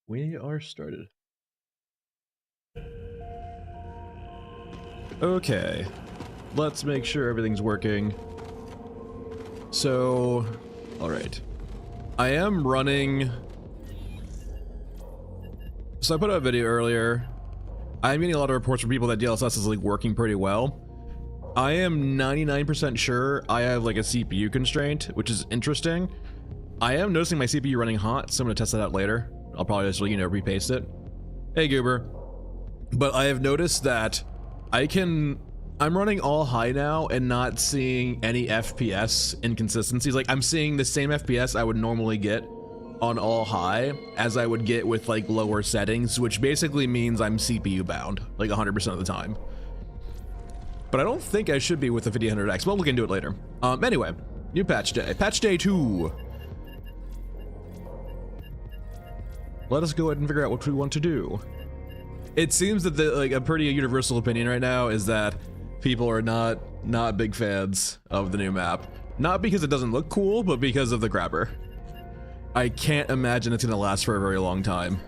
We are started. Okay, let's make sure everything's working. So, all right. I am running. So I put out a video earlier. I'm getting a lot of reports from people that DLSS is like working pretty well. I am 99% sure I have like a CPU constraint, which is interesting. I am noticing my CPU running hot, so I'm gonna test that out later. I'll probably just, you know, repaste it. Hey Goober. But I have noticed that I'm running all high now and not seeing any FPS inconsistencies. Like I'm seeing the same FPS I would normally get on all high as I would get with like lower settings, which basically means I'm CPU bound like 100% of the time. But I don't think I should be with the 5000X. We'll look into it later. Anyway, new patch day. Patch day 2. Let us go ahead and figure out what we want to do. It seems that a pretty universal opinion right now is that people are not big fans of the new map. Not because it doesn't look cool, but because of the grabber. I can't imagine it's gonna last for a very long time.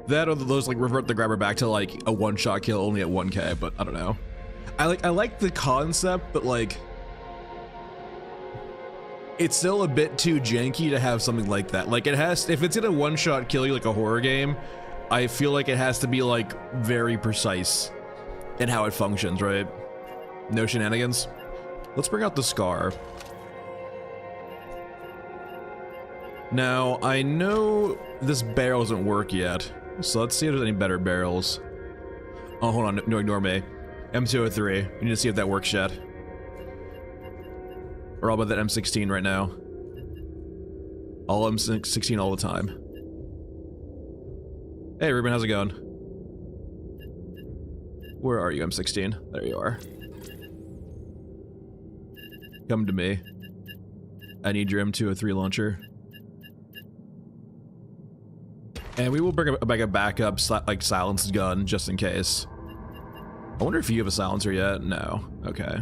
That or those like revert the grabber back to like a one-shot kill only at 1K, but I don't know. I like the concept, but like it's still a bit too janky to have something like that. Like it has, if it's gonna one-shot kill you like a horror game, I feel like it has to be like very precise in how it functions, right? No shenanigans. Let's bring out the Scar. Now, I know this barrel doesn't work yet, so let's see if there's any better barrels. Oh, hold on, no, ignore me. M203, we need to see if that works yet. We're all about that M16 right now. All M16 all the time. Hey Ruben, how's it going? Where are you, M16? There you are. Come to me. I need your M203 launcher. And we will bring a backup, like, silenced gun, just in case. I wonder if you have a silencer yet? No. Okay.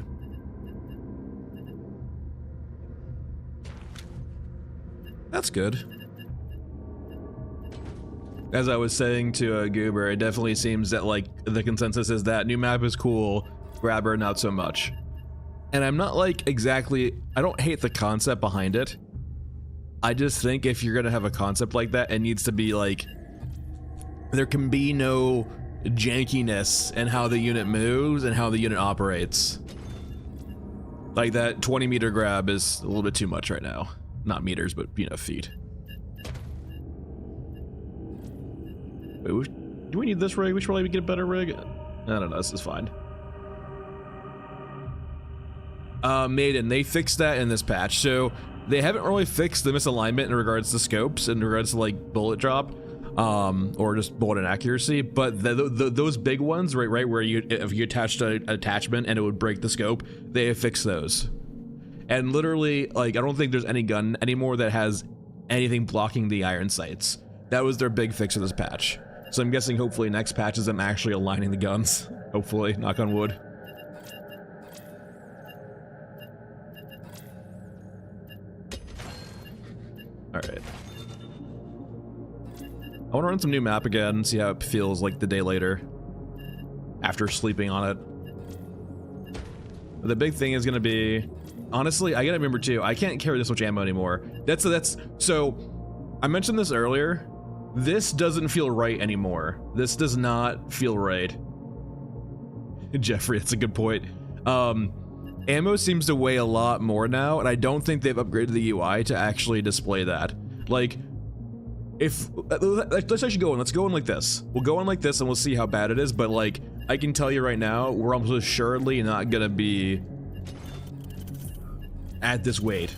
That's good. As I was saying to Goober, it definitely seems that, like, the consensus is that new map is cool, grabber not so much. And I'm not, like, exactly... I don't hate the concept behind it. I just think if you're gonna have a concept like that, it needs to be like, there can be no jankiness in how the unit moves and how the unit operates. Like that 20-meter grab is a little bit too much right now. Not meters, but, you know, feet. Wait, do we need this rig? We should probably get a better rig. I don't know, this is fine. Maiden, they fixed that in this patch, so they haven't really fixed the misalignment in regards to scopes, in regards to like bullet drop, or just bullet inaccuracy. But those big ones, right, where if you attached an attachment and it would break the scope, they have fixed those. And literally, like, I don't think there's any gun anymore that has anything blocking the iron sights. That was their big fix of this patch. So I'm guessing hopefully next patch is them actually aligning the guns. Hopefully, knock on wood. Alright. I want to run some new map again and see how it feels like the day later. After sleeping on it. But the big thing is going to be... Honestly, I gotta remember too, I can't carry this much ammo anymore. So, I mentioned this earlier. This doesn't feel right anymore. This does not feel right. Jeffrey, that's a good point. Ammo seems to weigh a lot more now, and I don't think they've upgraded the UI to actually display that. Like, if... Let's actually go in. Let's go in like this. We'll go in like this and we'll see how bad it is, but like, I can tell you right now, we're almost assuredly not gonna be at this weight.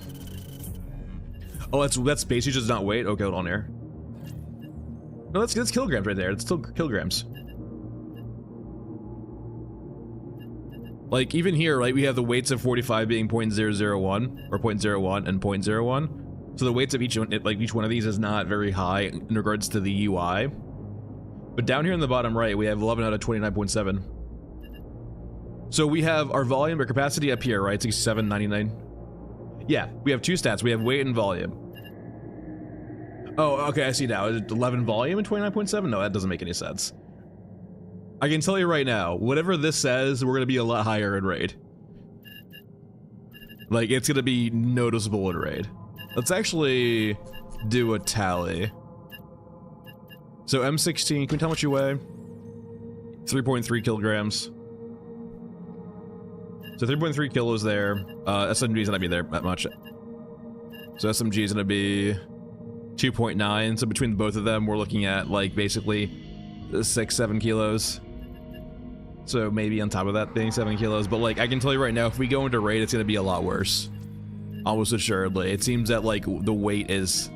Oh, that's base usage, not weight? Okay, hold on here. No, that's kilograms right there. It's still kilograms. Like, even here, right, we have the weights of 45 being 0.001, or 0.01 and 0.01. So the weights of each one, like, each one of these is not very high in regards to the UI. But down here in the bottom right, we have 11 out of 29.7. So we have our volume or capacity up here, right, 6799. Yeah, we have two stats. We have weight and volume. Oh, okay, I see now. Is it 11 volume and 29.7? No, that doesn't make any sense. I can tell you right now, whatever this says, we're gonna be a lot higher in raid. Like, it's gonna be noticeable in raid. Let's actually do a tally. So M16, can we tell how much you weigh? 3.3 kilograms. So 3.3 kilos there. SMG is gonna be there that much. So SMG is gonna be 2.9. So between both of them, we're looking at like basically 6-7 kilos. So maybe on top of that being 7 kilos, but like I can tell you right now, if we go into raid, it's gonna be a lot worse. Almost assuredly. It seems that like the weight is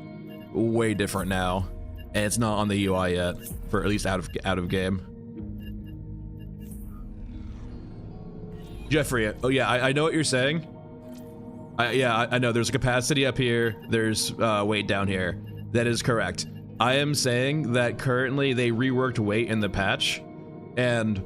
way different now, and it's not on the UI yet, for at least out of game. Jeffrey, oh yeah, I know what you're saying. Yeah, I know there's a capacity up here, there's weight down here. That is correct. I am saying that currently they reworked weight in the patch, and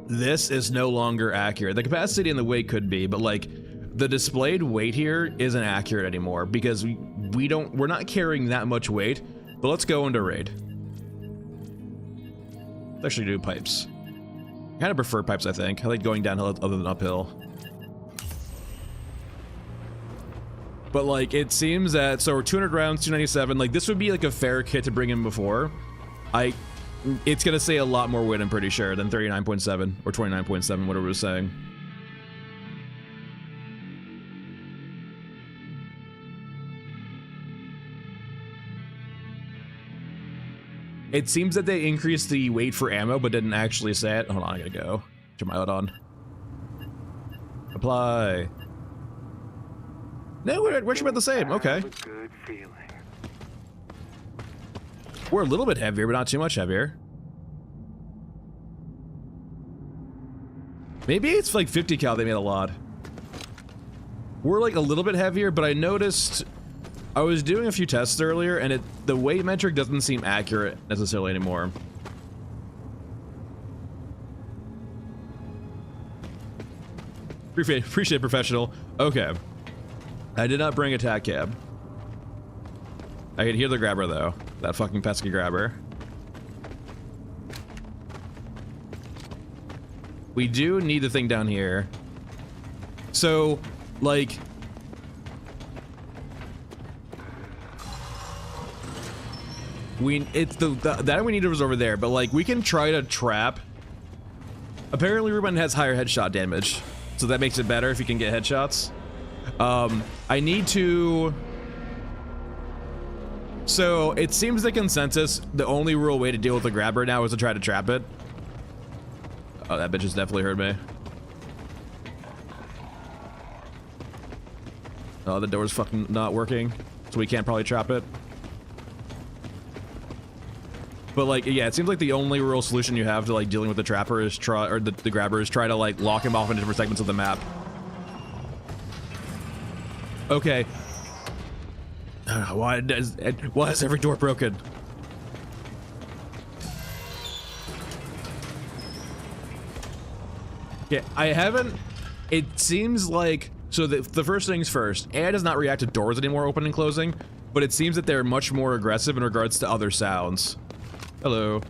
this is no longer accurate. The capacity and the weight could be, but like the displayed weight here isn't accurate anymore because we're not carrying that much weight. But let's go into raid. Let's actually do pipes. I kind of prefer pipes, I think. I like going downhill other than uphill. But like it seems that, so we're 200 rounds, 297. Like this would be like a fair kit to bring in before. It's gonna say a lot more weight, I'm pretty sure, than 39.7 or 29.7, whatever it was saying. It seems that they increased the weight for ammo, but didn't actually say it. Hold on, I gotta go. Turn my light on. Apply. No, we're about the same. Okay. We're a little bit heavier, but not too much heavier. Maybe it's like 50 cal they made a lot. We're like a little bit heavier, but I noticed I was doing a few tests earlier and the weight metric doesn't seem accurate necessarily anymore. Appreciate professional. Okay. I did not bring attack cab. I can hear the grabber though. That fucking pesky grabber. We do need the thing down here. So, like... that we needed was over there, but like, we can try to trap. Apparently Ruben has higher headshot damage, so that makes it better if you can get headshots. I need to... So, it seems the consensus, the only real way to deal with the grabber now is to try to trap it. Oh, that bitch has definitely heard me. Oh, the door's fucking not working, so we can't probably trap it. But like, yeah, it seems like the only real solution you have to like dealing with the trapper is the grabber is try to like lock him off in different segments of the map. Okay. Why is every door broken? Yeah, I haven't. It seems like, so the first things first, AI does not react to doors anymore opening and closing, but it seems that they're much more aggressive in regards to other sounds. Hello.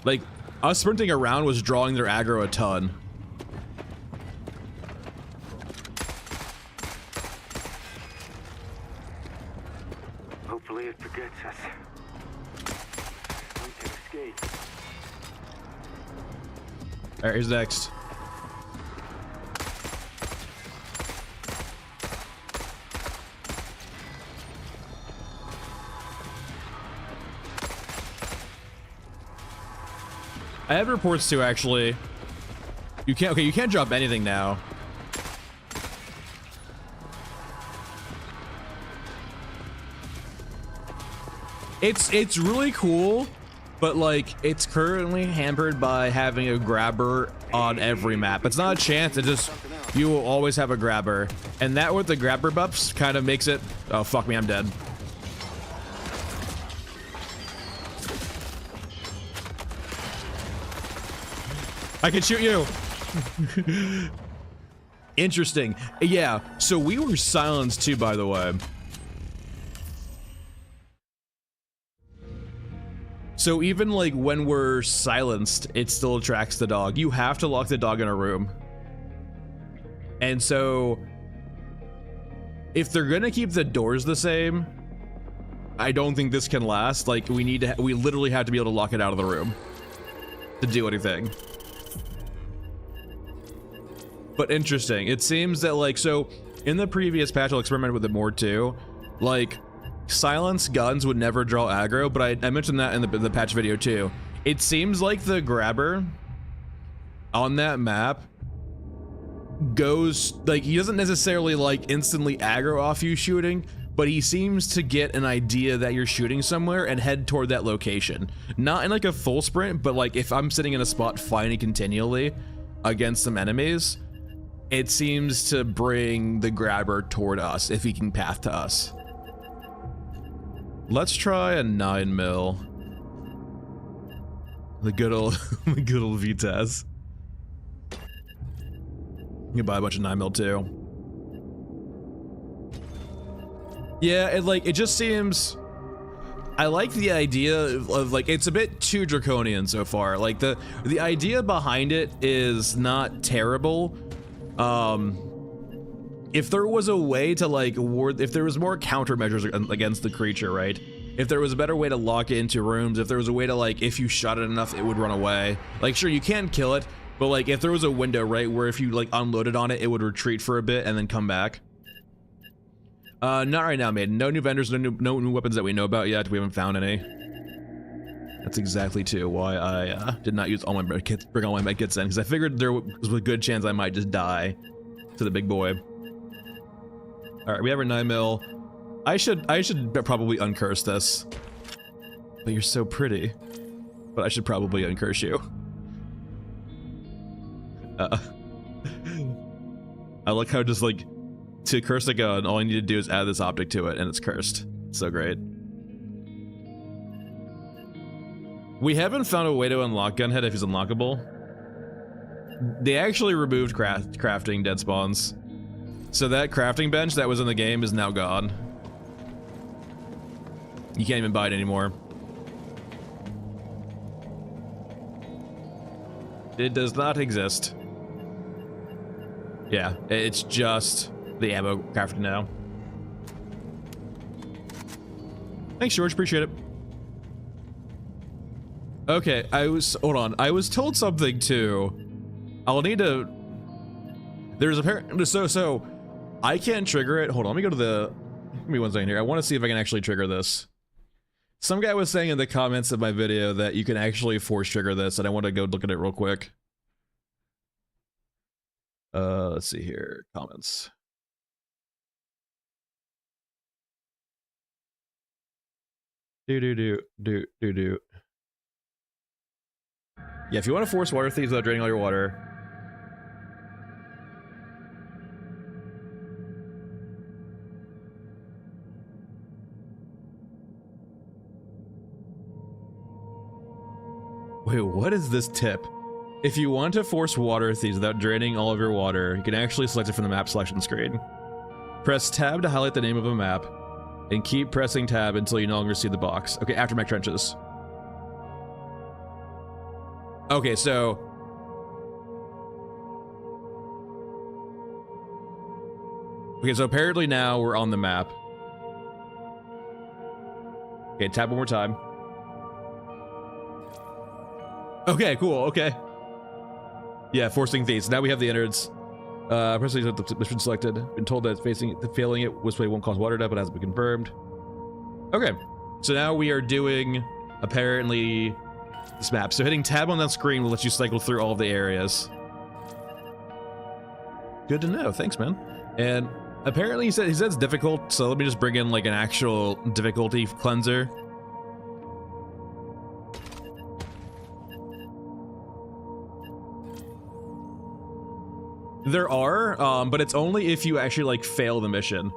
Like, us sprinting around was drawing their aggro a ton. Hopefully it forgets us. We can escape. Alright, here's next. I have reports too, actually. You can't drop anything now. It's really cool, but like it's currently hampered by having a grabber on every map. It's not a chance, it just you will always have a grabber. And that with the grabber buffs kind of makes it, oh fuck me, I'm dead. I can shoot you. Interesting. Yeah, so we were silenced too, by the way. So even like when we're silenced, it still attracts the dog. You have to lock the dog in a room. And so if they're gonna keep the doors the same, I don't think this can last. Like we literally have to be able to lock it out of the room to do anything. But interesting. It seems that like, so in the previous patch, I'll experiment with it more too. Like silence guns would never draw aggro, but I mentioned that in the patch video too. It seems like the grabber on that map goes, like he doesn't necessarily like instantly aggro off you shooting, but he seems to get an idea that you're shooting somewhere and head toward that location. Not in like a full sprint, but like if I'm sitting in a spot fighting continually against some enemies, it seems to bring the grabber toward us if he can path to us. Let's try a 9mm. The good old VTES. You can buy a bunch of 9mm too. Yeah, it just seems, I like the idea of like, it's a bit too draconian so far. Like the idea behind it is not terrible. If there was a way to like if there was more countermeasures against the creature, right? If there was a better way to lock it into rooms, if there was a way to like, if you shot it enough, it would run away. Like, sure, you can kill it, but like if there was a window, right, where if you like unloaded on it, it would retreat for a bit and then come back. Not right now, Maiden. No new vendors, no new weapons that we know about yet. We haven't found any. That's exactly too why I did not use all my medkits, bring all my medkits in, because I figured there was a good chance I might just die to the big boy. All right, we have our 9mm. I should probably uncurse this. But you're so pretty. But I should probably uncurse you. I like how just like, to curse a gun, all I need to do is add this optic to it and it's cursed. It's so great. We haven't found a way to unlock Gunhead if he's unlockable. They actually removed crafting dead spawns. So that crafting bench that was in the game is now gone. You can't even buy it anymore. It does not exist. Yeah, it's just the ammo crafted now. Thanks, George, appreciate it. Okay, hold on, I was told something too. I'll need to, there's apparently, so I can't trigger it. Hold on, let me go to the, give me one second here. I want to see if I can actually trigger this. Some guy was saying in the comments of my video that you can actually force trigger this, and I want to go look at it real quick. Let's see here, comments. Do. Yeah, if you want to force water thieves without draining all your water. Wait, what is this tip? If you want to force water thieves without draining all of your water, you can actually select it from the map selection screen. Press tab to highlight the name of a map, and keep pressing tab until you no longer see the box. Okay, aftermath trenches. Okay, so apparently now we're on the map. Okay, tab one more time. Okay, cool, okay. Yeah, forcing thieves. Now we have the innards. Pressing the mission selected. Been told that failing it this way won't cause water death, but hasn't been confirmed. Okay, so now we are doing apparently this map. So hitting tab on that screen will let you cycle through all of the areas. Good to know. Thanks, man. And apparently he said it's difficult, so let me just bring in like an actual difficulty cleanser. There are, but it's only if you actually like fail the mission.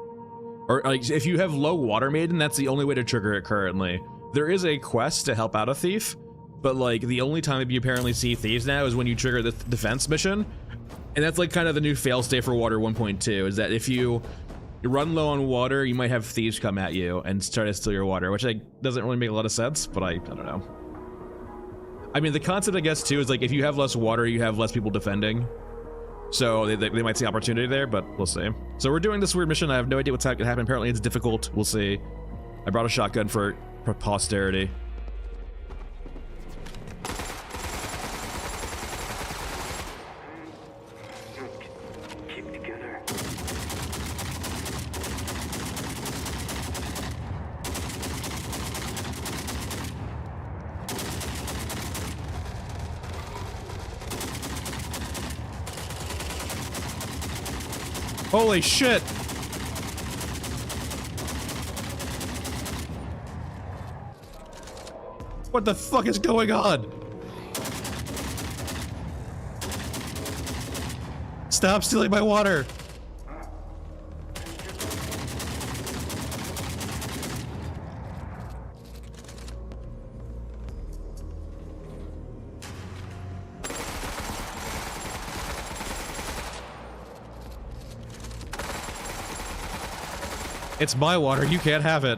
Or like if you have low water maiden, that's the only way to trigger it currently. There is a quest to help out a thief, but like the only time you apparently see thieves now is when you trigger the defense mission. And that's like kind of the new failsafe for water 1.2, is that if you run low on water, you might have thieves come at you and try to steal your water, which like doesn't really make a lot of sense, but I don't know. I mean, the concept, I guess, too, is like if you have less water, you have less people defending. So they might see opportunity there, but we'll see. So we're doing this weird mission. I have no idea what's going to happen. Apparently it's difficult. We'll see. I brought a shotgun for posterity. Keep together. Holy shit! What the fuck is going on? Stop stealing my water! It's my water, you can't have it.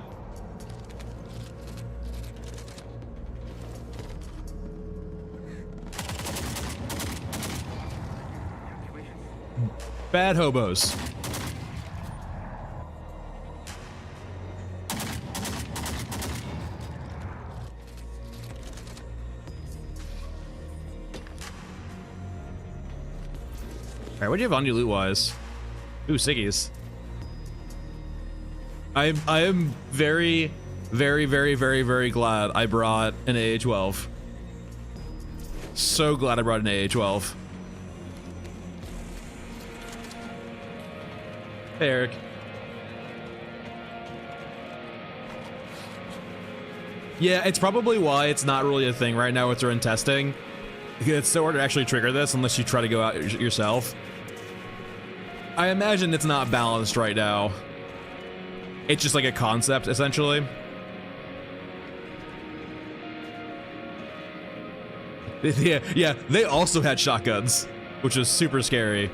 Bad hobos. Alright, what do you have on you loot-wise? Ooh, ciggies. I am very, very, very, very, very glad I brought an AA-12. So glad I brought an AA-12. Hey, Eric. Yeah, it's probably why it's not really a thing right now with in testing. It's so hard to actually trigger this unless you try to go out yourself. I imagine it's not balanced right now. It's just like a concept, essentially. Yeah, they also had shotguns, which was super scary.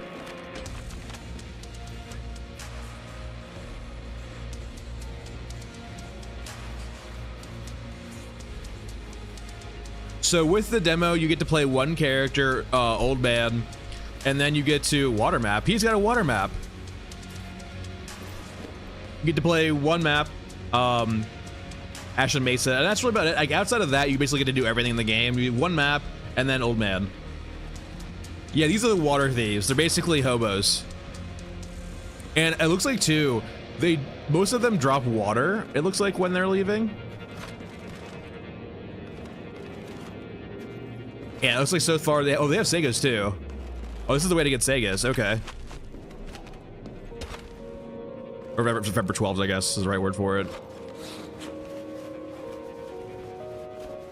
So with the demo, you get to play one character, Old Man, and then you get to water map. He's got a water map. You get to play one map, Ashland Mesa, and that's really about it. Like outside of that, you basically get to do everything in the game. You do one map, and then Old Man. Yeah, these are the water thieves. They're basically hobos. And it looks like too, most of them drop water, it looks like, when they're leaving. Yeah, it looks like so far they have Segas too. Oh, this is the way to get Segas, okay. Or Vember 12s, I guess is the right word for it.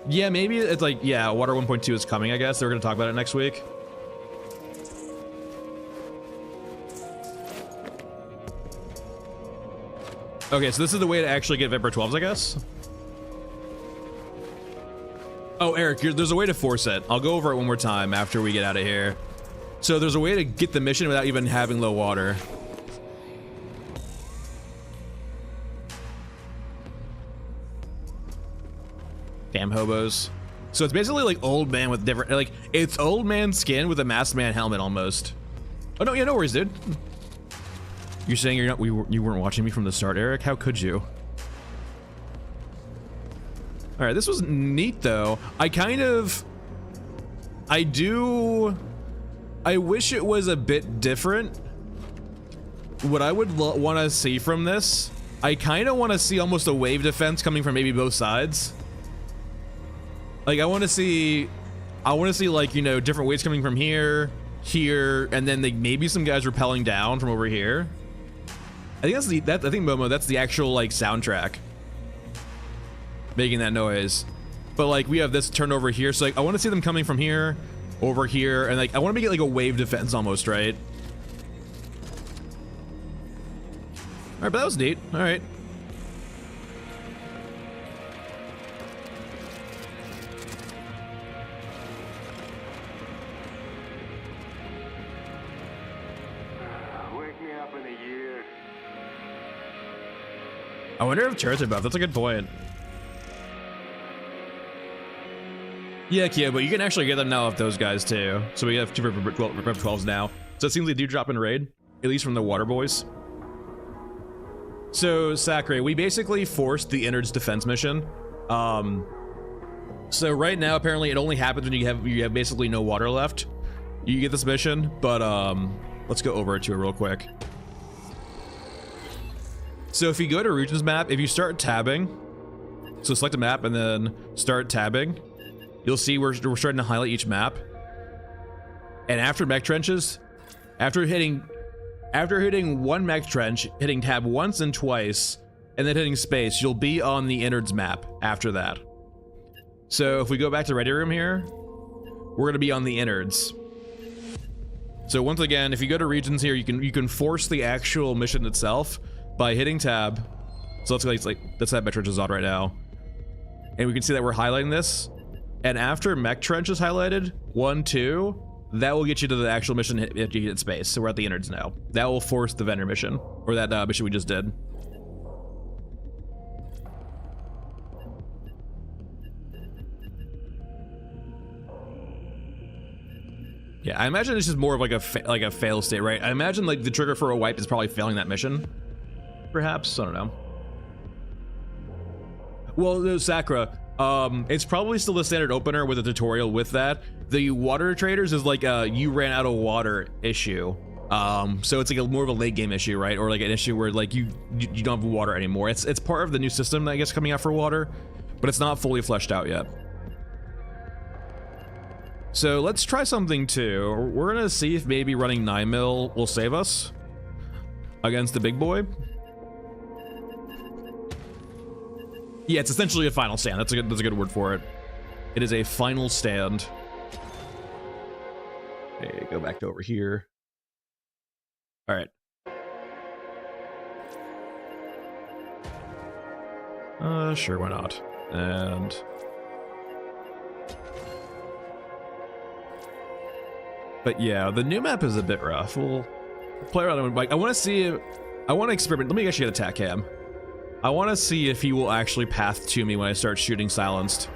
Yeah, maybe it's like, yeah, Water 1.2 is coming, I guess. They're gonna talk about it next week. Okay, so this is the way to actually get Vember 12s, I guess. Oh, Eric, there's a way to force it. I'll go over it one more time after we get out of here. So there's a way to get the mission without even having low water. Damn hobos. So it's basically like Old Man with different, like, it's Old Man skin with a masked man helmet almost. Oh no, yeah, no worries, dude. You're saying you weren't watching me from the start, Eric? How could you? All right, this was neat though. I wish it was a bit different. What I would want to see from this, I kind of want to see almost a wave defense coming from maybe both sides. Like I want to see like, you know, different waves coming from here, and then maybe some guys rappelling down from over here. I think I think Momo, that's the actual like soundtrack making that noise. But like we have this turned over here, so like I want to see them coming from here, over here, and like I want to make it like a wave defense almost, right? All right, but that was neat. All right. Wake me up in a year. I wonder if turrets are buffed. That's a good point. Yeah, Kia, but you can actually get them now off those guys too. So we have 2 Rev 12s now. So it seems they do drop in raid, at least from the water boys. So Sacre, we basically forced the innards defense mission. So right now, apparently it only happens when you have basically no water left. You get this mission, but let's go over to it real quick. So if you go to regions map, if you start tabbing, so select a map and then start tabbing, you'll see we're starting to highlight each map. And after mech trenches, after hitting one mech trench, hitting tab once and twice, and then hitting space, you'll be on the innards map after that. So if we go back to ready room here, we're gonna be on the innards. So once again, if you go to regions here, you can force the actual mission itself by hitting tab. So let's have mech trenches on right now, and we can see that we're highlighting this. And after mech trench is highlighted, 1, 2, that will get you to the actual mission if you hit space. So we're at the innards now. That will force the vendor mission, or that mission we just did. Yeah, I imagine it's just more of like a fail state, right? I imagine like the trigger for a wipe is probably failing that mission. Perhaps, I don't know. Well, no, Sakura, it's probably still the standard opener with a tutorial with that. The water traders is like a you ran out of water issue. So it's like more of a late game issue, right? Or like an issue where like you don't have water anymore. It's part of the new system that I guess coming out for water, but it's not fully fleshed out yet. So let's try something too. We're gonna see if maybe running 9mm will save us against the big boy. Yeah, it's essentially a final stand. That's a good word for it. It is a final stand. Okay, go back to over here. All right. Sure, why not? And but yeah, the new map is a bit rough. We'll play around with Mike. I want to see if I want to experiment. Let me actually get attack cam. I want to see if he will actually path to me when I start shooting silenced.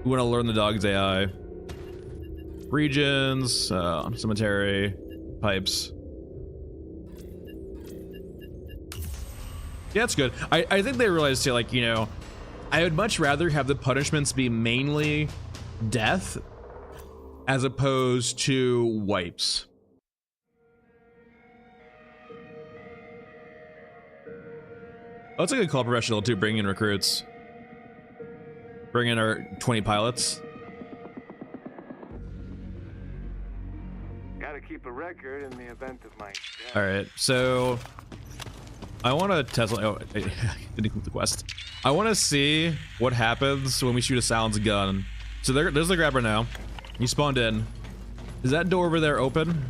We want to learn the dog's AI. Regions, cemetery, pipes. Yeah, that's good. I think they realized too, like, you know, I would much rather have the punishments be mainly death as opposed to wipes. Oh, it's a good call, professional, too. Bring in recruits. Bring in our 20 pilots. Gotta keep a record in the event of my death. All right, so I want to test. Oh, I didn't include the quest. I want to see what happens when we shoot a silenced gun. So there's the grabber now. You spawned in. Is that door over there open?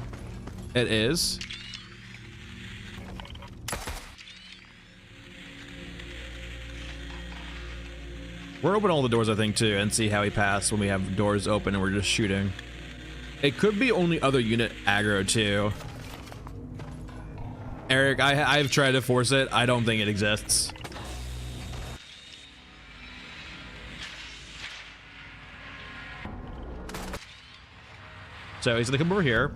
It is. We're open all the doors, I think, too, and see how he passed when we have doors open and we're just shooting. It could be only other unit aggro, too. Eric, I've tried to force it. I don't think it exists. So he's gonna come over here.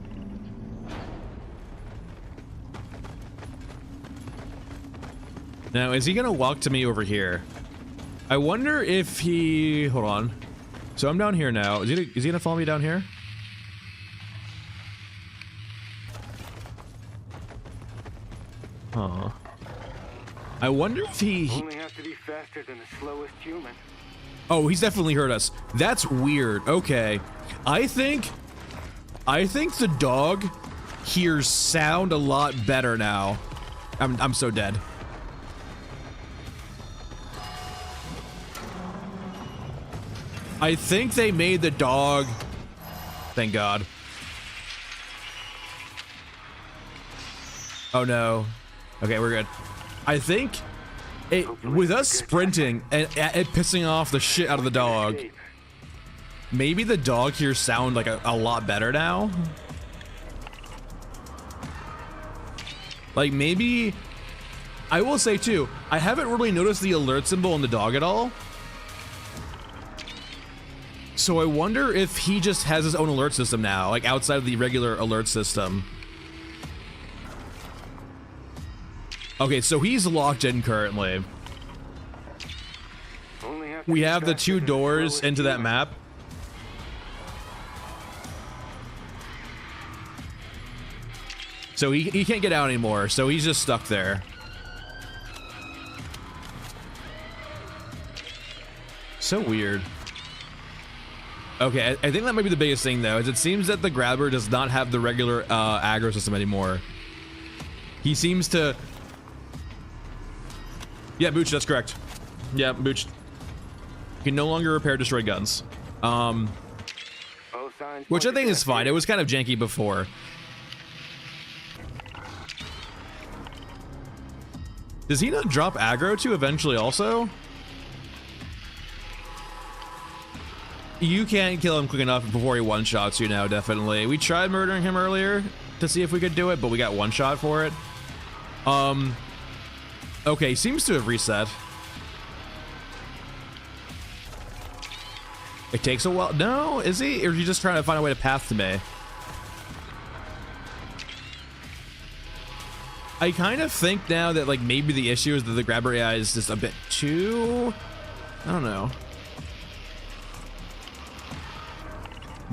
Now, is he gonna walk to me over here? I wonder if he... Hold on. So I'm down here now. Is he gonna follow me down here? Huh. I wonder if he... Only have to be faster than the slowest human. Oh, he's definitely heard us. That's weird. Okay. I think the dog hears sound a lot better now. I'm so dead. I think they made the dog... Thank God. Oh no. Okay, we're good. I think with us sprinting and it pissing off the shit out of the dog, maybe the dog here sound like a lot better now. Like maybe, I will say too, I haven't really noticed the alert symbol on the dog at all. So I wonder if he just has his own alert system now, like outside of the regular alert system. Okay, so he's locked in currently. We have the 2 doors into that map. So he can't get out anymore, so he's just stuck there. So weird. Okay, I think that might be the biggest thing though, is it seems that the grabber does not have the regular aggro system anymore. He seems to... Yeah, Mooch, that's correct. Yeah, Mooch. You can no longer repair destroyed guns. Which I think is fine. It was kind of janky before. Does he not drop aggro too eventually also? You can't kill him quick enough before he one-shots you now, definitely. We tried murdering him earlier to see if we could do it, but we got one shot for it. Okay, seems to have reset. It takes a while. No, is he? Or are you just trying to find a way to path to me? I kind of think now that like maybe the issue is that the grabber AI is just a bit too... I don't know.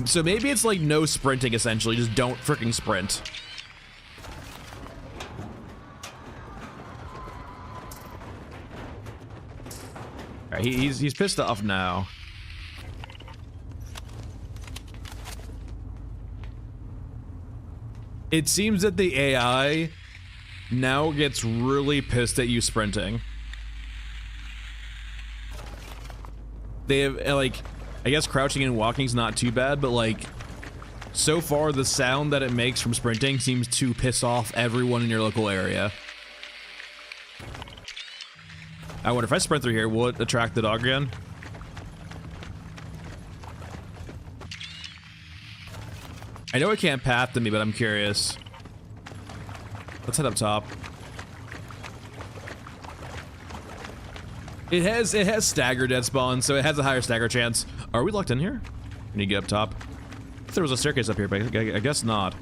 So maybe it's like no sprinting essentially, just don't freaking sprint. All right, he's pissed off now. It seems that the AI now gets really pissed at you sprinting. They have like, I guess crouching and walking is not too bad, but like so far the sound that it makes from sprinting seems to piss off everyone in your local area. I wonder if I sprint through here, will it attract the dog again? I know it can't path to me, but I'm curious. Let's head up top. It has stagger dead spawn, so it has a higher stagger chance. Are we locked in here? Can you get up top? If there was a staircase up here, but I guess not.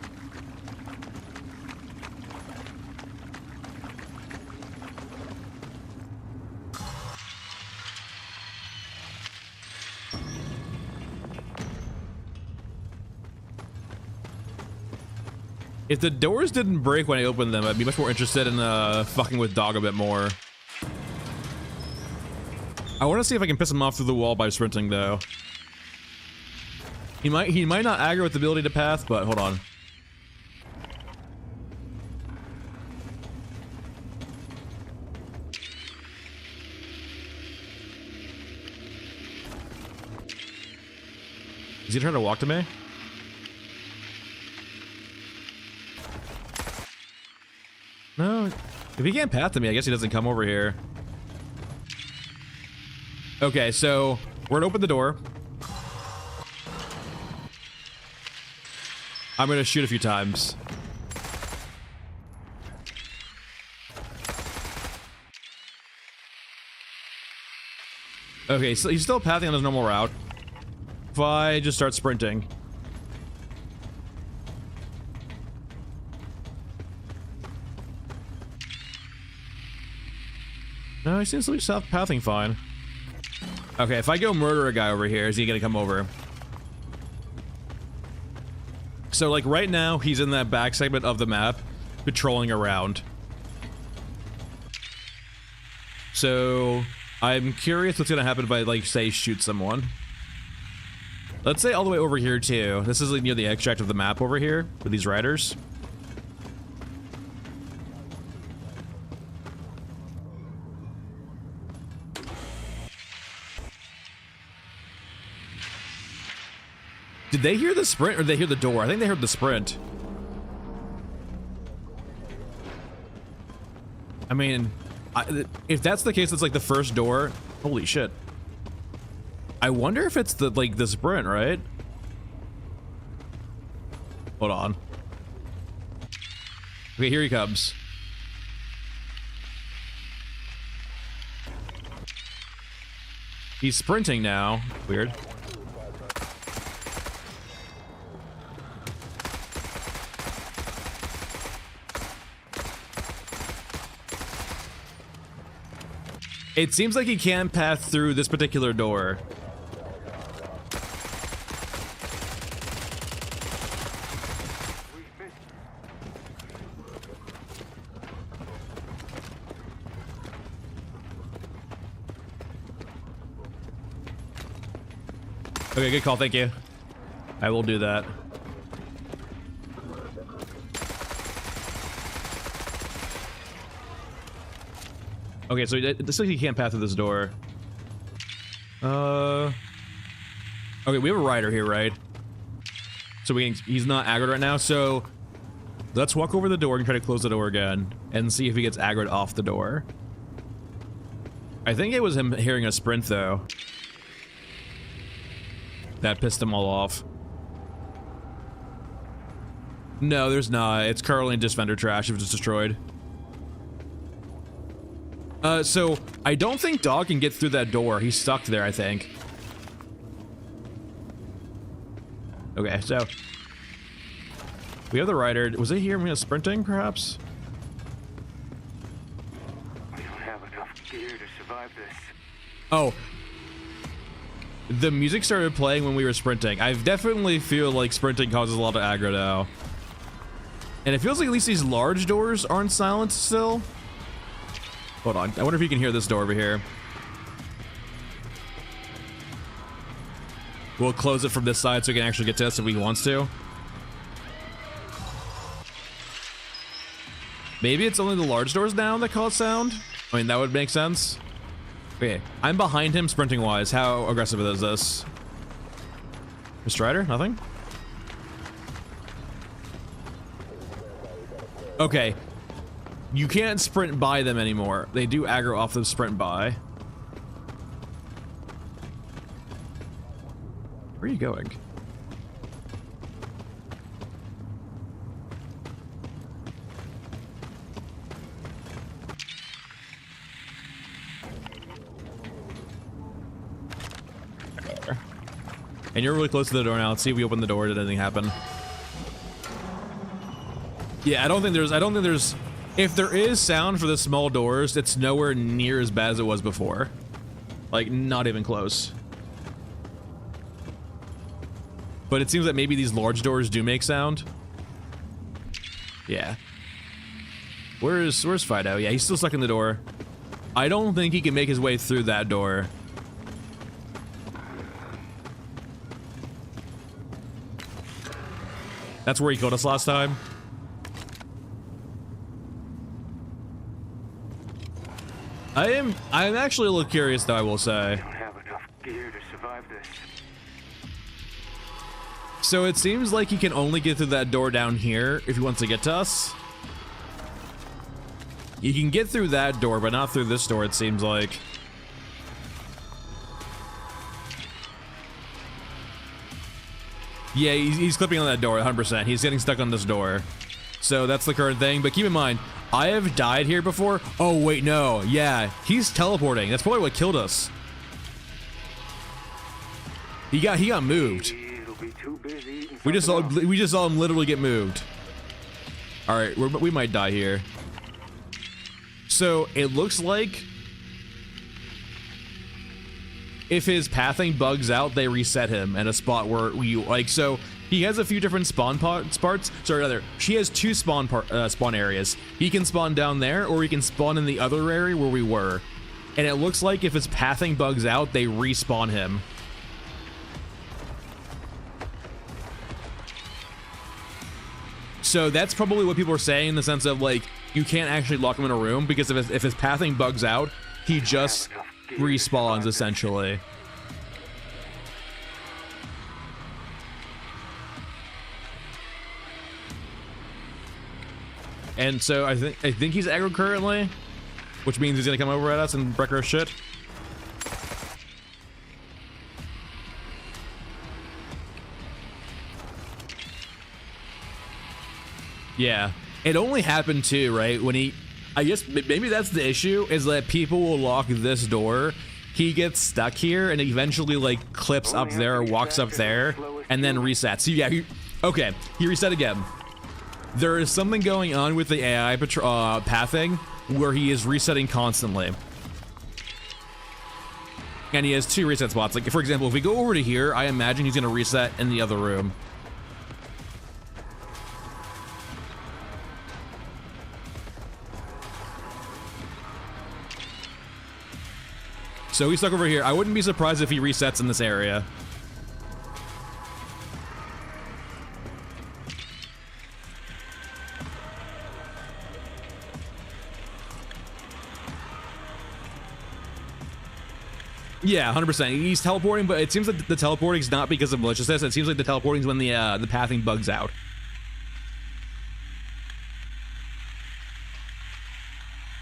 If the doors didn't break when I opened them, I'd be much more interested in fucking with dog a bit more. I want to see if I can piss him off through the wall by sprinting, though. He might not aggro with the ability to path, but hold on. Is he trying to walk to me? No, if he can't path to me, I guess he doesn't come over here. Okay, so we're gonna open the door. I'm gonna shoot a few times. Okay, so he's still pathing on his normal route. If I just start sprinting. No, he seems to be pathing fine. Okay, if I go murder a guy over here, is he gonna come over? So, like, right now, he's in that back segment of the map, patrolling around. So, I'm curious what's gonna happen if I, like, say, shoot someone. Let's say all the way over here, too. This is, like, near the extract of the map over here, with these riders. Did they hear the sprint or did they hear the door? I think they heard the sprint. I mean, if that's the case, it's like the first door. Holy shit. I wonder if it's the, like, the sprint, right? Hold on. Okay, here he comes. He's sprinting now. Weird. It seems like he can't pass through this particular door. Okay, good call, thank you. I will do that. Okay, so it looks like he can't pass through this door. Okay, we have a rider here, right? So he's not aggroed right now, so let's walk over the door and try to close the door again and see if he gets aggroed off the door. I think it was him hearing a sprint, though. That pissed them all off. No, there's not. It's currently just vendor trash if it's destroyed. So I don't think Dog can get through that door. He's stuck there, I think. Okay, so we have the rider. Was it here? Sprinting, perhaps? We don't have enough gear to survive this. Oh. The music started playing when we were sprinting. I definitely feel like sprinting causes a lot of aggro now. And it feels like at least these large doors aren't silent still. Hold on. I wonder if you can hear this door over here. We'll close it from this side so he can actually get to us if he wants to. Maybe it's only the large doors now that cause sound? I mean, that would make sense. Okay, I'm behind him sprinting wise. How aggressive is this? Mr. Ryder, nothing? Okay. You can't sprint by them anymore. They do aggro off the sprint by. Where are you going? And you're really close to the door now. Let's see if we open the door. Did anything happen? Yeah, I don't think there's if there is sound for the small doors, it's nowhere near as bad as it was before. Like, not even close. But it seems that maybe these large doors do make sound. Yeah. Where's Fido? Yeah, he's still stuck in the door. I don't think he can make his way through that door. That's where he killed us last time. I'm actually a little curious though, I will say. We don't have enough gear to survive this. So it seems like he can only get through that door down here if he wants to get to us. You can get through that door, but not through this door, it seems like. Yeah, he's clipping on that door, 100%. He's getting stuck on this door. So that's the current thing, but keep in mind, I have died here before. Oh, wait, no. Yeah, he's teleporting. That's probably what killed us. He got moved. We just saw him literally get moved. All right, we might die here. So it looks like if his pathing bugs out, they reset him at a spot where you like. So he has a few different spawn spots. Sorry, rather, she has two spawn areas. He can spawn down there, or he can spawn in the other area where we were. And it looks like if his pathing bugs out, they respawn him. So that's probably what people are saying in the sense of like, you can't actually lock him in a room because if his pathing bugs out, he just respawns essentially. And so I think he's aggro currently, which means he's gonna come over at us and wreck our shit. Yeah, it only happened too, right? When I guess maybe that's the issue, is that people will lock this door. He gets stuck here and eventually like clips up there, walks up there, and then resets. So yeah, okay, he reset again. There is something going on with the AI pathing where he is resetting constantly. And he has 2 reset spots. Like, for example, if we go over to here, I imagine he's gonna reset in the other room. So he's stuck over here. I wouldn't be surprised if he resets in this area. Yeah, 100%. He's teleporting, but it seems like the teleporting is not because of maliciousness. It seems like the teleporting is when the pathing bugs out.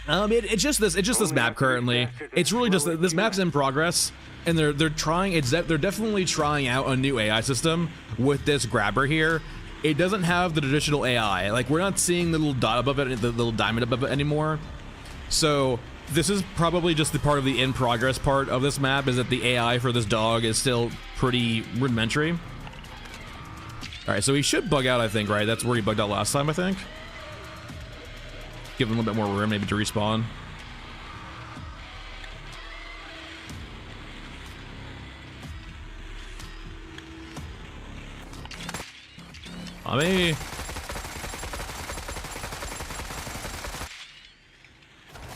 It's just this map currently. It's really just this map's in progress, and they're definitely trying out a new AI system with this grabber here. It doesn't have the traditional AI. Like, we're not seeing the little dot above it, the little diamond above it anymore. So this is probably just the part of the in progress part of this map, is that the AI for this dog is still pretty rudimentary. All right, so he should bug out, I think, right? That's where he bugged out last time, I think. Give him a little bit more room, maybe, to respawn. Mommy.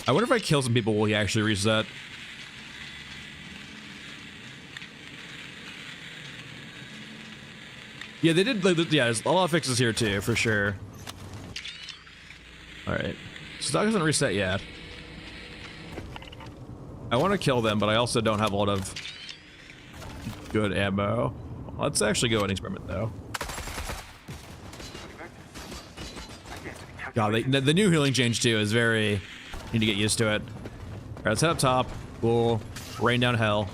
I wonder if I kill some people, will he actually reset? Yeah, they did. Yeah, there's a lot of fixes here too, for sure. All right, so dog hasn't reset yet. I want to kill them, but I also don't have a lot of good ammo. Let's actually go and experiment though. God, the new healing change too is very. Need to get used to it. All right, let's head up top. We'll rain down hell.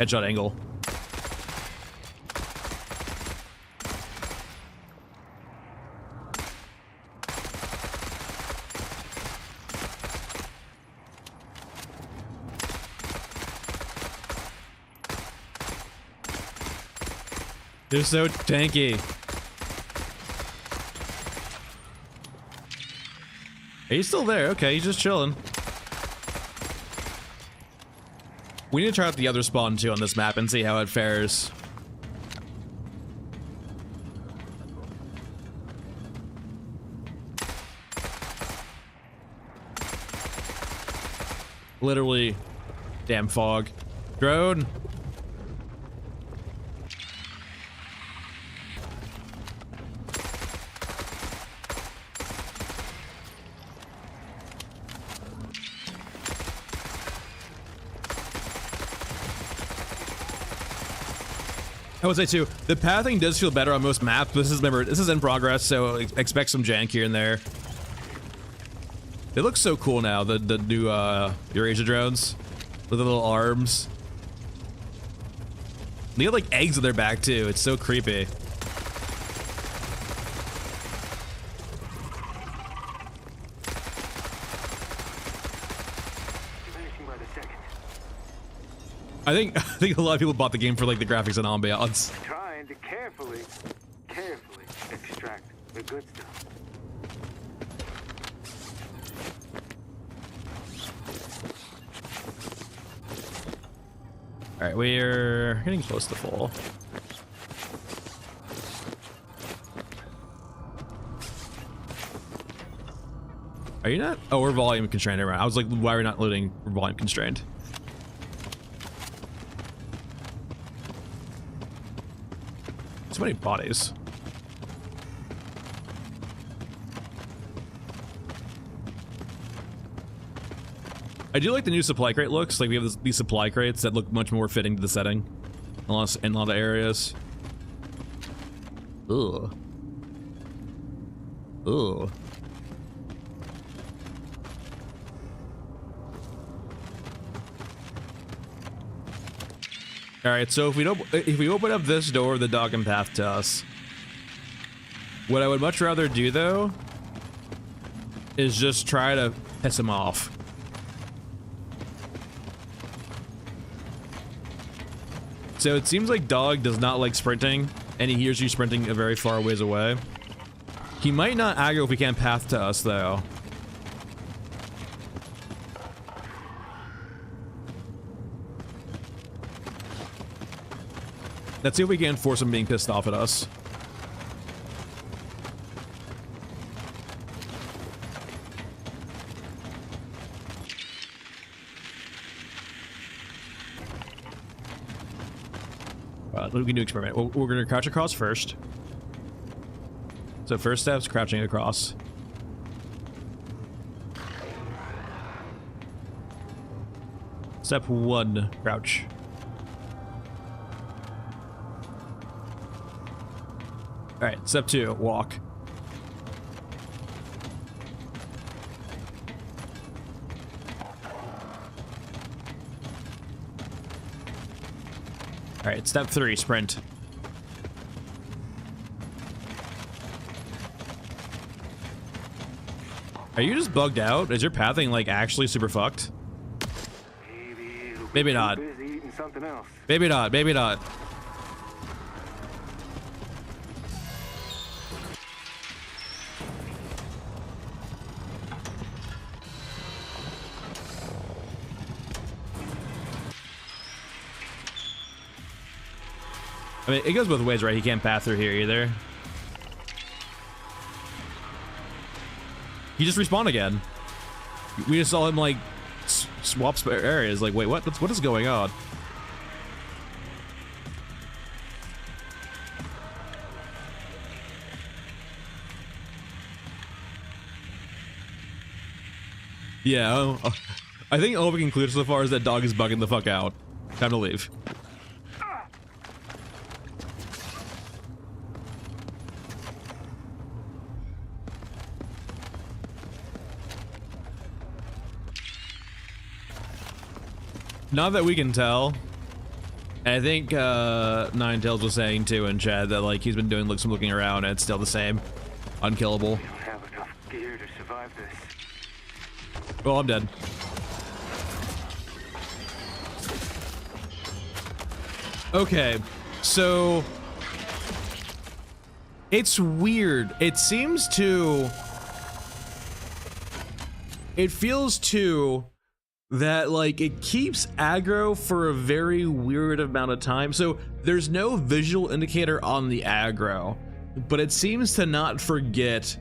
Headshot angle. They're so tanky. He's still there. Okay, he's just chilling. We need to try out the other spawn too on this map and see how it fares. Literally, damn fog. Drone. I would say too, the pathing does feel better on most maps. This is, remember, this is in progress, so expect some jank here and there. They look so cool now, the new Eurasia drones with the little arms. They got like eggs on their back too. It's so creepy. I think a lot of people bought the game for like the graphics and ambiance. Trying to carefully extract the good stuff. All right, we're getting close to full. Are you not? Oh, we're volume constrained around. I was like, why are we not loading? We're volume constrained. So many bodies. I do like the new supply crate looks. Like we have these supply crates that look much more fitting to the setting in a lot of areas. Ugh. Ugh. All right, so if we open up this door, the dog can path to us. What I would much rather do though is just try to piss him off. So it seems like dog does not like sprinting, and he hears you sprinting a very far ways away. He might not aggro if he can't path to us though. Let's see if we can force him being pissed off at us. We can do experiment. We're going to crouch across first. So first step's crouching across. Step 1, crouch. All right, step 2, walk. All right, step 3, sprint. Are you just bugged out? Is your pathing like actually super fucked? Maybe not. Busy eating something else. Maybe not. Maybe not. I mean, it goes both ways, right? He can't path through here either. He just respawned again. We just saw him like swap areas. Like, wait, what is going on? Yeah, I think all we can conclude so far is that dog is bugging the fuck out. Time to leave. Not that we can tell. I think Ninetales was saying too in chat that like he's been doing some looking around and it's still the same. Unkillable. We don't have enough gear to survive this. Well, I'm dead. Okay, so it's weird. It seems to... It feels too that like it keeps aggro for a very weird amount of time. So there's no visual indicator on the aggro, but it seems to not forget,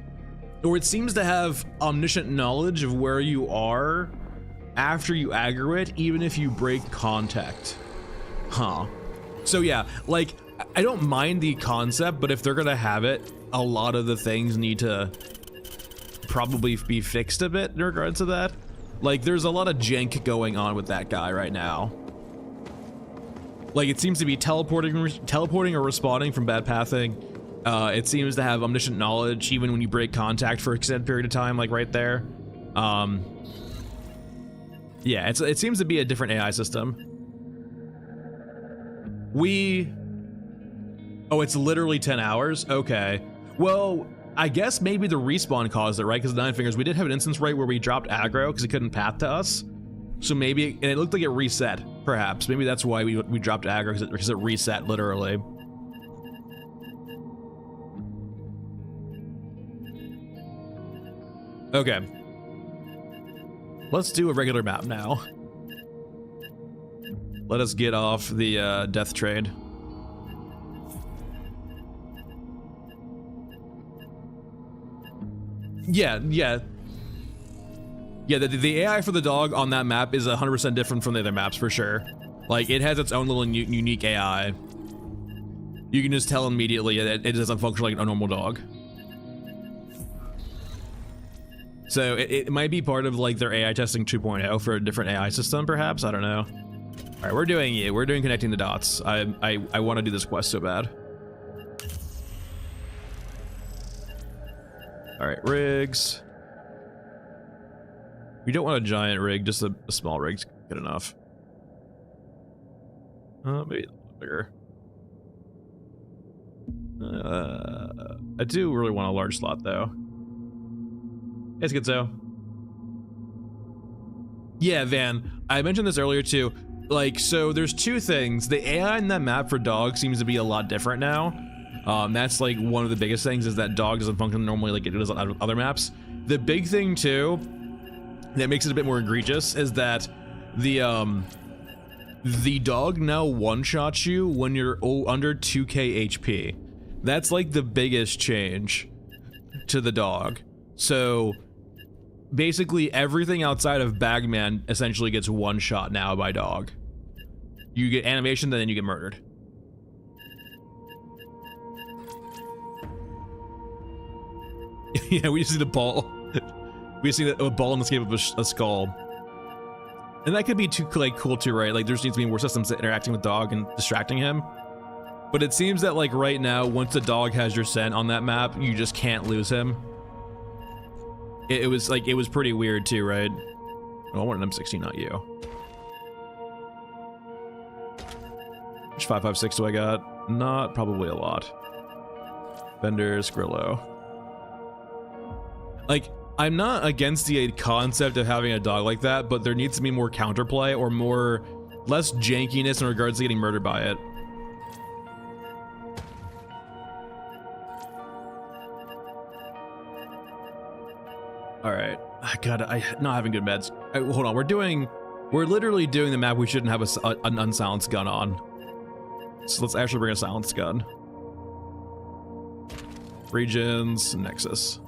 or it seems to have omniscient knowledge of where you are after you aggro it, even if you break contact. Huh. So yeah, like I don't mind the concept, but if they're gonna have it, a lot of the things need to probably be fixed a bit in regards to that. Like, there's a lot of jank going on with that guy right now. Like, it seems to be teleporting or respawning from bad pathing. It seems to have omniscient knowledge even when you break contact for an extended period of time, like right there. Yeah, it seems to be a different AI system. Oh, it's literally 10 hours? Okay. Well, I guess maybe the respawn caused it, right? Because the Nine Fingers, we did have an instance, right, where we dropped aggro because it couldn't path to us. So maybe, and it looked like it reset, perhaps. Maybe that's why we dropped aggro, because it reset, literally. Okay. Let's do a regular map now. Let us get off the death trade. Yeah, the AI for the dog on that map is 100% different from the other maps for sure. Like, it has its own little unique AI. You can just tell immediately that it doesn't function like a normal dog. So it might be part of like their AI testing 2.0 for a different AI system, perhaps. I don't know. All right, we're doing it. We're doing connecting the dots. I want to do this quest so bad. All right, rigs. We don't want a giant rig, just a small rig's good enough. Maybe a little bigger. I do really want a large slot though. It's good so. Yeah, Van, I mentioned this earlier too. Like, so there's two things. The AI in that map for dogs seems to be a lot different now. That's like one of the biggest things, is that dog doesn't function normally like it does on other maps. The big thing too that makes it a bit more egregious is that the the dog now one-shots you when you're under 2k HP. That's like the biggest change to the dog. So basically everything outside of Bagman essentially gets one shot now by dog. You get animation, then you get murdered. Yeah, we just need a ball. We just need a ball in the shape of a skull. And that could be too like cool too, right? Like there just needs to be more systems interacting with dog and distracting him. But it seems that like right now, once the dog has your scent on that map, you just can't lose him. It was pretty weird too, right? Oh, I want an M16, not you. Which 5.56 do I got? Not probably a lot. Vendors, Grillo. Like, I'm not against the concept of having a dog like that, but there needs to be more counterplay or less jankiness in regards to getting murdered by it. All right, I'm not having good meds. Hold on, we're literally doing the map we shouldn't have an unsilenced gun on. So let's actually bring a silenced gun. Regions, Nexus.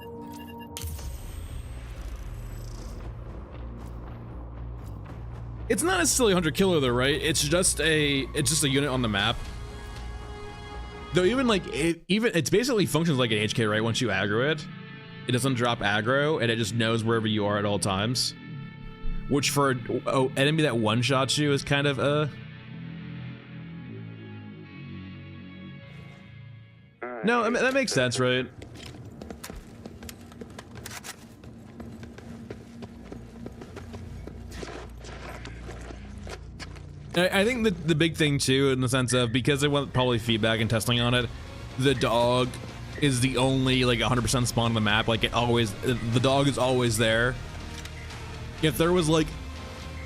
It's not necessarily 100 killer though, right? It's just a unit on the map. Though it basically functions like an HK, right? Once you aggro it, it doesn't drop aggro and it just knows wherever you are at all times. Which for an enemy that one-shots you is kind of No, I mean, that makes sense, right? I think the big thing too, in the sense of, because they want probably feedback and testing on it, the dog is the only like 100% spawn on the map. Like the dog is always there. If there was like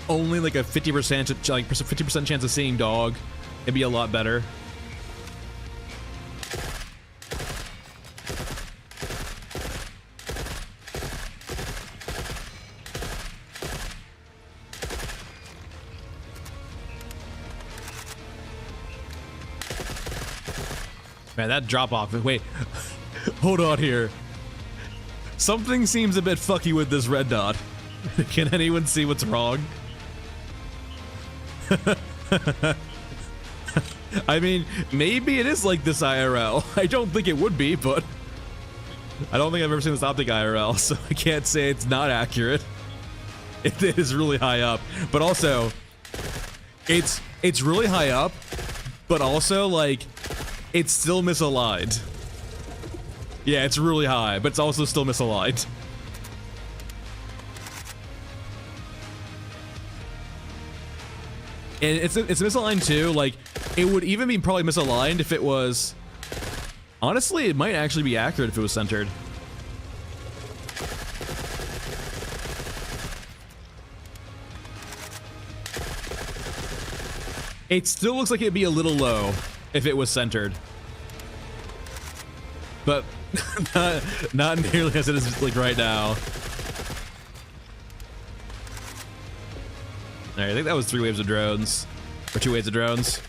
only like a 50% chance of seeing dog, it'd be a lot better. Man, that drop off. Wait, hold on here. Something seems a bit fucky with this red dot. Can anyone see what's wrong? I mean, maybe it is like this IRL. I don't think it would be, but I don't think I've ever seen this Optic IRL, so I can't say it's not accurate. It is really high up, but also it's really high up, but also like it's still misaligned. Yeah, it's really high, but it's also still misaligned. And it's misaligned too. Like, it would even be probably misaligned if it was... Honestly, it might actually be accurate if it was centered. It still looks like it'd be a little low if it was centered. But not nearly as it is like right now. Alright, I think that was 3 waves of drones. Or 2 waves of drones.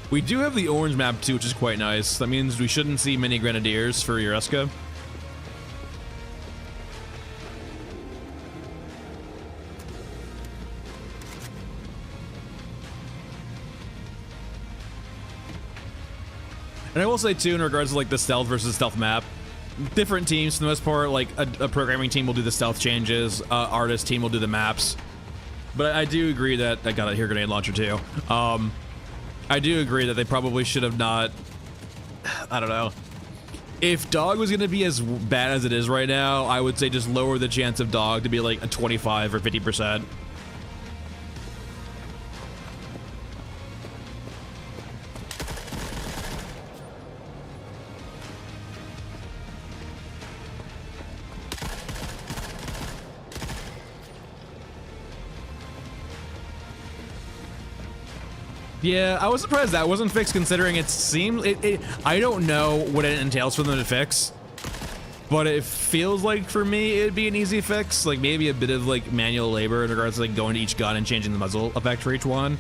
We do have the orange map too, which is quite nice. That means we shouldn't see many grenadiers for Uresca. And I will say too, in regards to like the stealth versus stealth map, different teams for the most part. Like a programming team will do the stealth changes, artist team will do the maps. But I do agree that I got a here grenade launcher too. I do agree that they probably should have not. I don't know. If dog was going to be as bad as it is right now, I would say just lower the chance of dog to be like a 25 or 50%. Yeah, I was surprised that wasn't fixed considering it seemed I don't know what it entails for them to fix, but it feels like for me it'd be an easy fix, like maybe a bit of like manual labor in regards to like going to each gun and changing the muzzle effect for each one,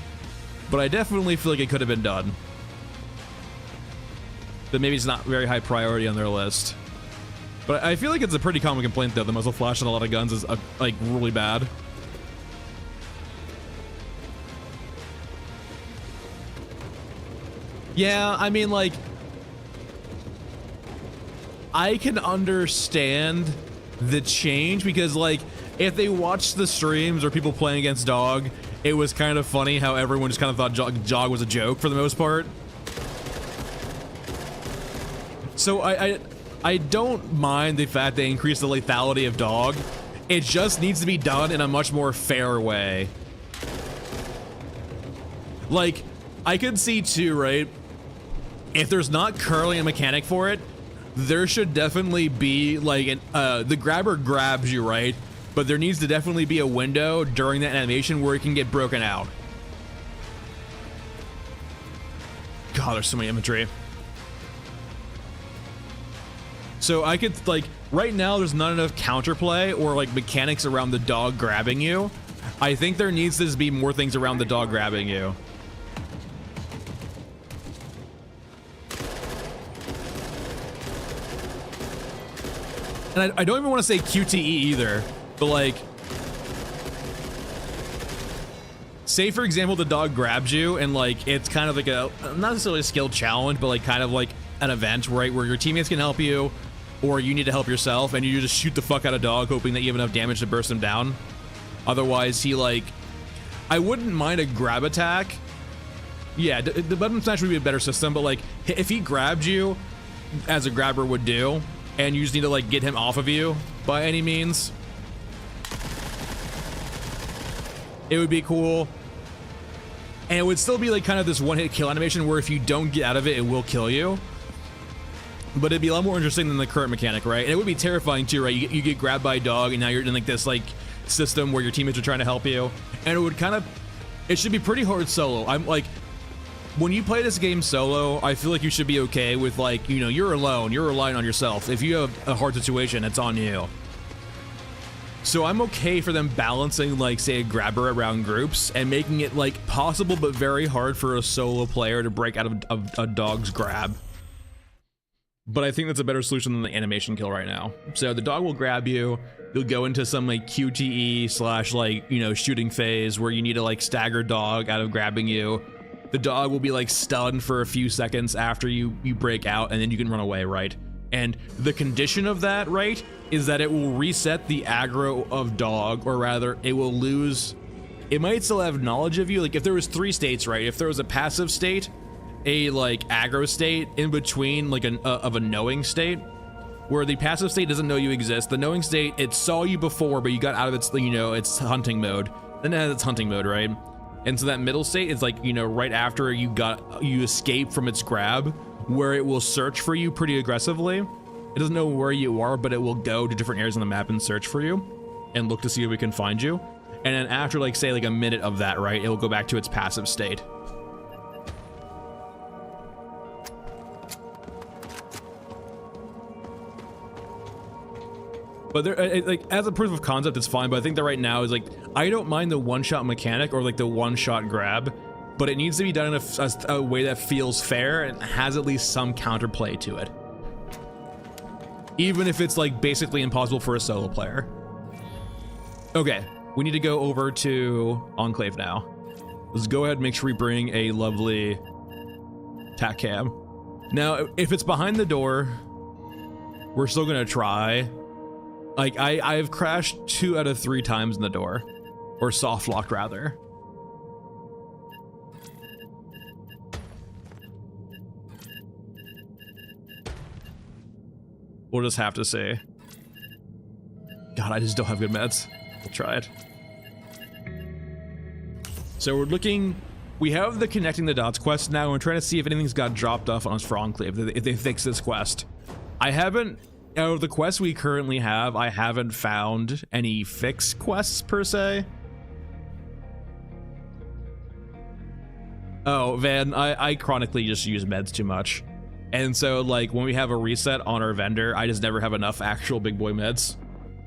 but I definitely feel like it could have been done. But maybe it's not very high priority on their list. But I feel like it's a pretty common complaint though, the muzzle flash on a lot of guns is like really bad. Yeah, I mean, like, I can understand the change because, like, if they watched the streams or people playing against Dog, it was kind of funny how everyone just kind of thought Dog was a joke for the most part. So I don't mind the fact they increased the lethality of Dog. It just needs to be done in a much more fair way. Like, I could see too, right? If there's not currently a mechanic for it, there should definitely be like the grabber grabs you, right? But there needs to definitely be a window during that animation where it can get broken out. God, there's so many imagery. So I could like, right now there's not enough counterplay or like mechanics around the dog grabbing you. I think there needs to be more things around the dog grabbing you. And I don't even want to say QTE either, but like, say for example, the dog grabs you and like, it's kind of like a, not necessarily a skill challenge, but like kind of like an event, right? Where your teammates can help you or you need to help yourself and you just shoot the fuck out of dog, hoping that you have enough damage to burst him down. Otherwise he like, I wouldn't mind a grab attack. Yeah, the button smash would be a better system, but like if he grabbed you as a grabber would do, and you just need to like get him off of you by any means, it would be cool. And it would still be like kind of this one-hit kill animation where if you don't get out of it, it will kill you. But it'd be a lot more interesting than the current mechanic, right? And it would be terrifying too, right? You get grabbed by a dog and now you're in like this like system where your teammates are trying to help you. And it would kind of, it should be pretty hard solo. I'm like, when you play this game solo, I feel like you should be okay with like, you know, you're alone, you're relying on yourself. If you have a hard situation, it's on you. So I'm okay for them balancing like, say, a grabber around groups and making it like possible but very hard for a solo player to break out of a dog's grab. But I think that's a better solution than the animation kill right now. So the dog will grab you, you'll go into some like QTE slash like, you know, shooting phase where you need to like stagger dog out of grabbing you. The dog will be like stunned for a few seconds after you break out, and then you can run away, right? And the condition of that, right, is that it will reset the aggro of dog, or rather it will lose, it might still have knowledge of you. Like if there was 3 states, right? If there was a passive state, a like aggro state in between like of a knowing state, where the passive state doesn't know you exist. The knowing state, it saw you before, but you got out of its, you know, its hunting mode. Then it has its hunting mode, right? And so that middle state is like, you know, right after you escape from its grab, where it will search for you pretty aggressively. It doesn't know where you are, but it will go to different areas on the map and search for you and look to see if we can find you. And then after like, say like a minute of that, right, it will go back to its passive state. But there, like as a proof of concept, it's fine. But I think that right now is like, I don't mind the one-shot mechanic or like the one-shot grab, but it needs to be done in a way that feels fair and has at least some counterplay to it. Even if it's like basically impossible for a solo player. Okay, we need to go over to Enclave now. Let's go ahead and make sure we bring a lovely tac cam. Now, if it's behind the door, we're still gonna try. Like, I've crashed 2 out of 3 times in the door. Or soft locked, rather. We'll just have to see. God, I just don't have good meds. We'll try it. So we're looking... We have the Connecting the Dots quest now, and we're trying to see if anything's got dropped off on us for Enclave, if they fix this quest. I haven't... Out of the quests we currently have, I haven't found any fix quests per se. Oh, Van, I chronically just use meds too much. And so, like, when we have a reset on our vendor, I just never have enough actual big boy meds.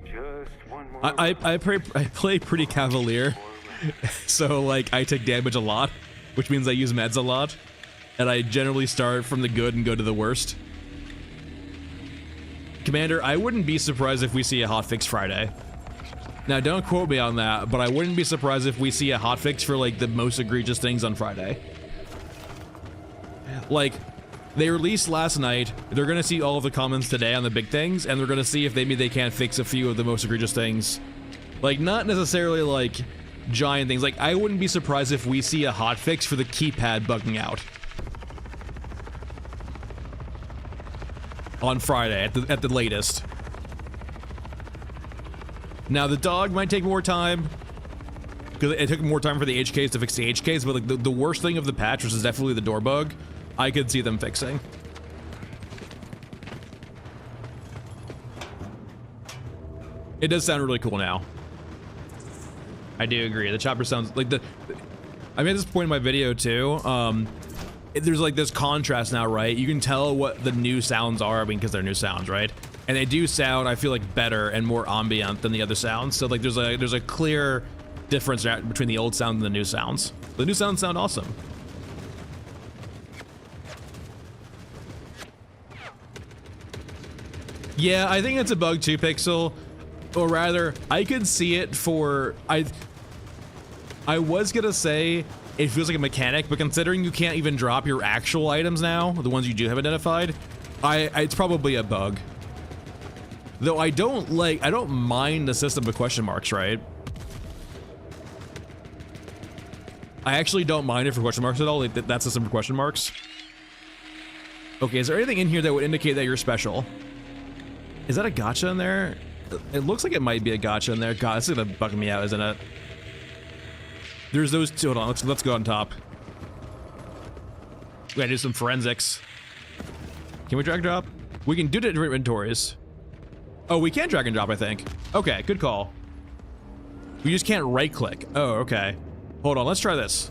Just one more. I play pretty cavalier. So, like, I take damage a lot, which means I use meds a lot. And I generally start from the good and go to the worst. Commander, I wouldn't be surprised if we see a hotfix Friday. Now, don't quote me on that, but I wouldn't be surprised if we see a hotfix for, like, the most egregious things on Friday. Like, they released last night, they're gonna see all of the comments today on the big things, and they're gonna see if maybe they can't fix a few of the most egregious things. Like, not necessarily, like, giant things. Like, I wouldn't be surprised if we see a hotfix for the keypad bugging out. On Friday, at the latest. Now, the dog might take more time, because it took more time for the HKs to fix the HKs, but like the worst thing of the patch, which is definitely the door bug, I could see them fixing. It does sound really cool now. I do agree. The chopper sounds like I made this point in my video too. There's like this contrast now, right? You can tell what the new sounds are, I mean, because they're new sounds, right? And they do sound, I feel like, better and more ambient than the other sounds. So like there's a clear difference between the old sound and the new sounds. The new sounds sound awesome. Yeah, I think it's a bug too, Pixel. Or rather, I could see it for I was gonna say it feels like a mechanic, but considering you can't even drop your actual items now, the ones you do have identified, it's probably a bug. Though I don't mind the system of question marks, right? I actually don't mind it for question marks at all. Like, that system for question marks. Okay, is there anything in here that would indicate that you're special? Is that a gotcha in there? It looks like it might be a gotcha in there. God, this is gonna bug me out, isn't it? There's those two. Hold on, let's go on top. We gotta do some forensics. Can we drag and drop? We can do it in different inventories. Oh, we can drag and drop, I think. Okay, good call. We just can't right click. Oh, okay. Hold on, let's try this.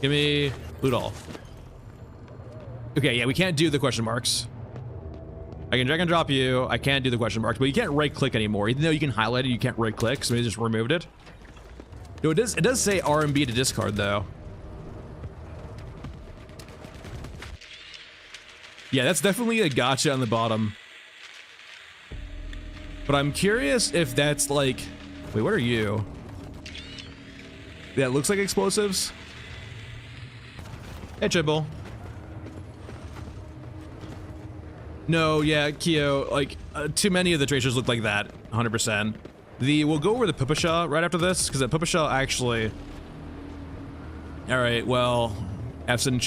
Give me loot all. Okay, yeah, we can't do the question marks. I can drag and drop you. I can't do the question marks, but you can't right click anymore. Even though you can highlight it, you can't right click, so they just removed it. No, it does say RMB to discard though. Yeah, that's definitely a gotcha on the bottom. But I'm curious if that's like, wait, what are you? Yeah, it looks like explosives. Hey, Chibble. No, yeah, Kyo, like, too many of the tracers look like that, 100%. We'll go over the Pupashaw right after this, because the Pupashaw actually... Alright, well, F's and